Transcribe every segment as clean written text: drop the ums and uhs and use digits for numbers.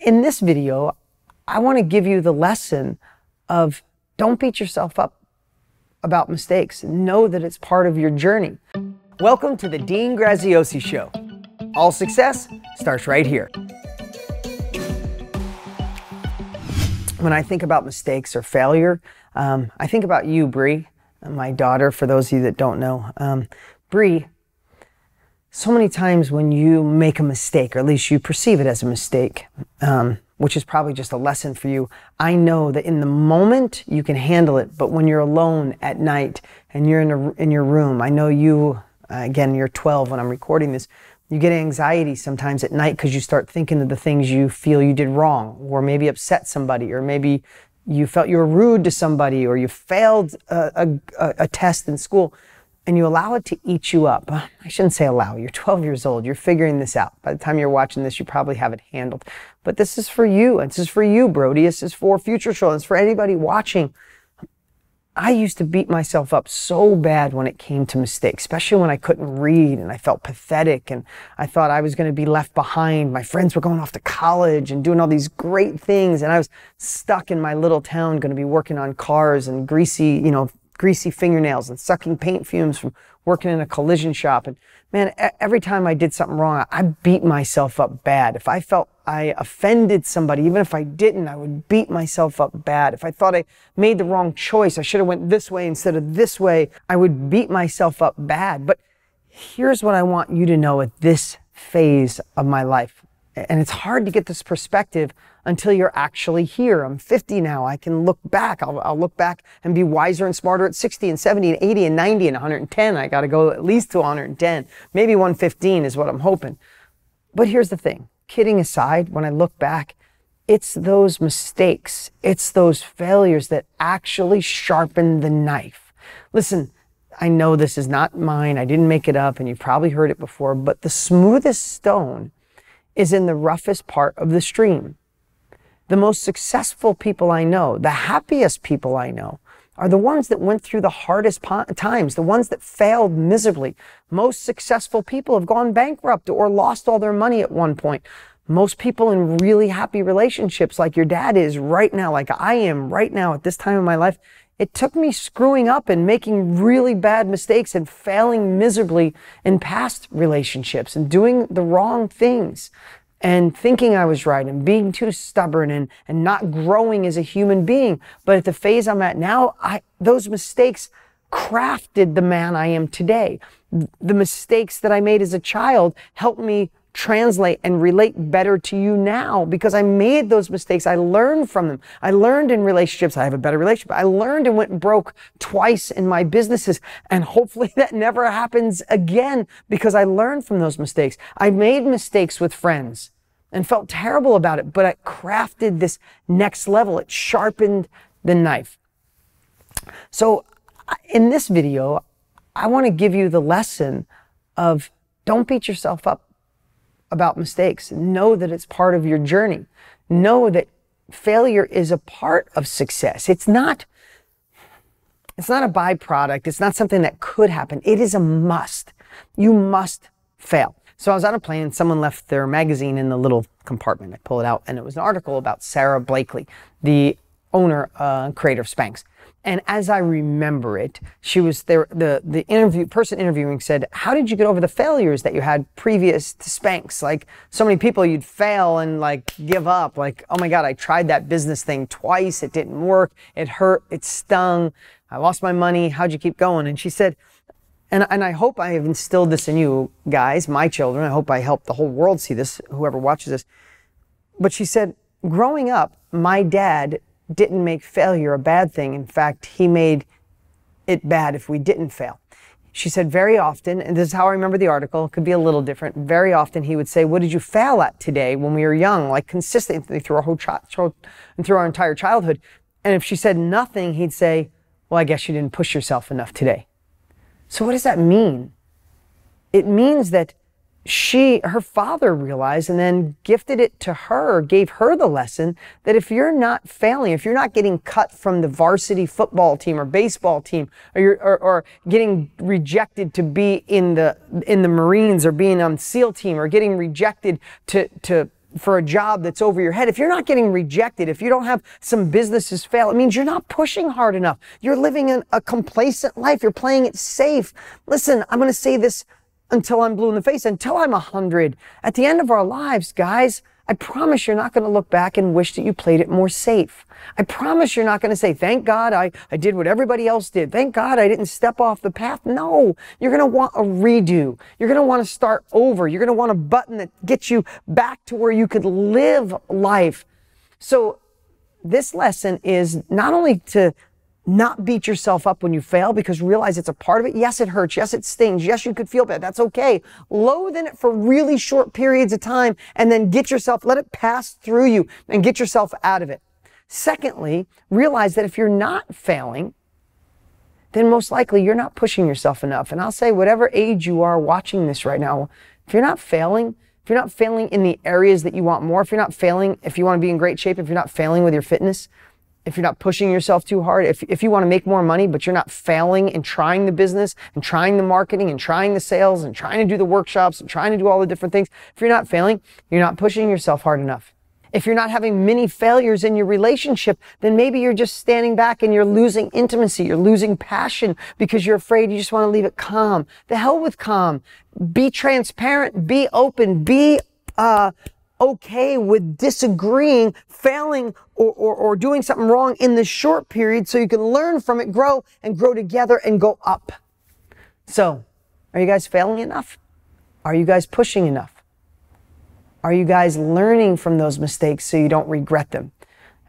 In this video, I want to give you the lesson of don't beat yourself up about mistakes. Know that it's part of your journey. Welcome to the Dean Graziosi Show. All success starts right here. When I think about mistakes or failure, I think about you, Bree, my daughter, for those of you that don't know. Bree, so many times when you make a mistake, or at least you perceive it as a mistake, which is probably just a lesson for you, I know that in the moment you can handle it, but when you're alone at night and you're in your room, I know you, again, you're 12 when I'm recording this, you get anxiety sometimes at night because you start thinking of the things you feel you did wrong, or maybe upset somebody, or maybe you felt you were rude to somebody, or you failed a test in school, and you allow it to eat you up. I shouldn't say allow. You're 12 years old. You're figuring this out. By the time you're watching this, you probably have it handled. But this is for you. This is for you, Brody. This is for future children. It's for anybody watching. I used to beat myself up so bad when it came to mistakes, especially when I couldn't read and I felt pathetic and I thought I was going to be left behind. My friends were going off to college and doing all these great things, and I was stuck in my little town going to be working on cars and greasy fingernails and sucking paint fumes from working in a collision shop. And man, every time I did something wrong, I beat myself up bad. If I felt I offended somebody, even if I didn't, I would beat myself up bad. If I thought I made the wrong choice, I should have went this way instead of this way, I would beat myself up bad. But here's what I want you to know at this phase of my life. And it's hard to get this perspective until you're actually here. I'm 50 now. I can look back. I'll look back and be wiser and smarter at 60 and 70 and 80 and 90 and 110. I got to go at least to 110. Maybe 115 is what I'm hoping. But here's the thing. Kidding aside, when I look back, it's those mistakes, it's those failures that actually sharpen the knife. Listen, I know this is not mine. I didn't make it up, and you've probably heard it before, but the smoothest stone is in the roughest part of the stream. The most successful people I know, the happiest people I know, are the ones that went through the hardest times, the ones that failed miserably. Most successful people have gone bankrupt or lost all their money at one point. Most people in really happy relationships, like your dad is right now, like I am right now at this time in my life, it took me screwing up and making really bad mistakes and failing miserably in past relationships and doing the wrong things and thinking I was right and being too stubborn and not growing as a human being. But at the phase I'm at now, those mistakes crafted the man I am today. The mistakes that I made as a child helped me translate and relate better to you now because I made those mistakes. I learned from them. I learned in relationships. I have a better relationship. I learned and went broke twice in my businesses, and hopefully that never happens again because I learned from those mistakes. I made mistakes with friends and felt terrible about it, but I crafted this next level. It sharpened the knife. So in this video, I want to give you the lesson of don't beat yourself up about mistakes. Know that it's part of your journey. Know that failure is a part of success. It's not a byproduct. It's not something that could happen. It is a must. You must fail. So I was on a plane and someone left their magazine in the little compartment. I pull it out and it was an article about Sarah Blakely, the owner, creator of Spanx. And as I remember it, she was there, the person interviewing said, how did you get over the failures that you had previous to Spanx? Like so many people, you'd fail and like give up. Like, oh my God, I tried that business thing twice. It didn't work. It hurt. It stung. I lost my money. How'd you keep going? And she said, and I hope I have instilled this in you guys, my children. I hope I help the whole world see this, whoever watches this. But she said, growing up, my dad didn't make failure a bad thing. In fact, he made it bad if we didn't fail. She said very often, and this is how I remember the article, it could be a little different, very often he would say, what did you fail at today when we were young? Like consistently through our entire childhood. And if she said nothing, he'd say, well, I guess you didn't push yourself enough today. So what does that mean? It means that her father realized and then gifted it to her, gave her the lesson that if you're not failing, if you're not getting cut from the varsity football team or baseball team, or getting rejected to be in the Marines or being on SEAL team or getting rejected to for a job that's over your head, if you're not getting rejected, if you don't have some businesses fail, it means you're not pushing hard enough. You're living in a complacent life. You're playing it safe. Listen, I'm going to say this until I'm blue in the face, until I'm 100. At the end of our lives, guys, I promise you're not going to look back and wish that you played it more safe. I promise you're not going to say, thank God I did what everybody else did. Thank God I didn't step off the path. No, you're going to want a redo. You're going to want to start over. You're going to want a button that gets you back to where you could live life. So this lesson is not only to not beat yourself up when you fail, because realize it's a part of it. Yes, it hurts. Yes, it stings. Yes, you could feel bad. That's okay. Loathe in it for really short periods of time and then let it pass through you and get yourself out of it. Secondly, realize that if you're not failing, then most likely you're not pushing yourself enough. And I'll say, whatever age you are watching this right now, if you're not failing in the areas that you want more, if you're not failing, if you want to be in great shape, if you're not failing with your fitness, if you're not pushing yourself too hard, if you want to make more money, but you're not failing in trying the business and trying the marketing and trying the sales and trying to do the workshops and trying to do all the different things, if you're not failing, you're not pushing yourself hard enough. If you're not having many failures in your relationship, then maybe you're just standing back and you're losing intimacy. You're losing passion because you're afraid. You just want to leave it calm. The hell with calm. Be transparent. Be open. Be okay with disagreeing, failing, or doing something wrong in the short period so you can learn from it, grow together and go up. So, are you guys failing enough? Are you guys pushing enough? Are you guys learning from those mistakes so you don't regret them?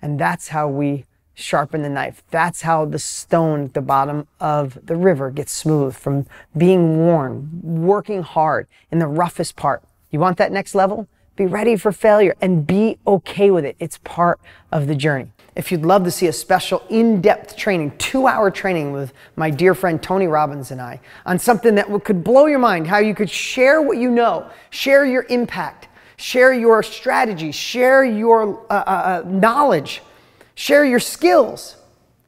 And that's how we sharpen the knife. That's how the stone at the bottom of the river gets smooth from being worn, working hard in the roughest part. You want that next level? Be ready for failure and be okay with it. It's part of the journey. If you'd love to see a special in-depth training, 2-hour training with my dear friend Tony Robbins and I on something that could blow your mind, how you could share what you know, share your impact, share your strategies, share your knowledge, share your skills,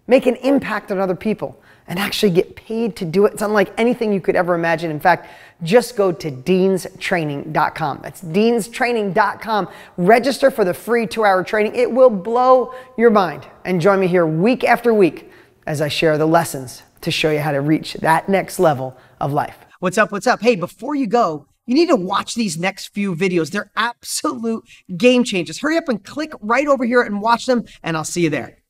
make an impact on other people, and actually get paid to do it. It's unlike anything you could ever imagine. In fact, just go to deanstraining.com. That's deanstraining.com. Register for the free 2-hour training. It will blow your mind. And join me here week after week as I share the lessons to show you how to reach that next level of life. What's up? What's up? Hey, before you go, you need to watch these next few videos. They're absolute game changers. Hurry up and click right over here and watch them, and I'll see you there.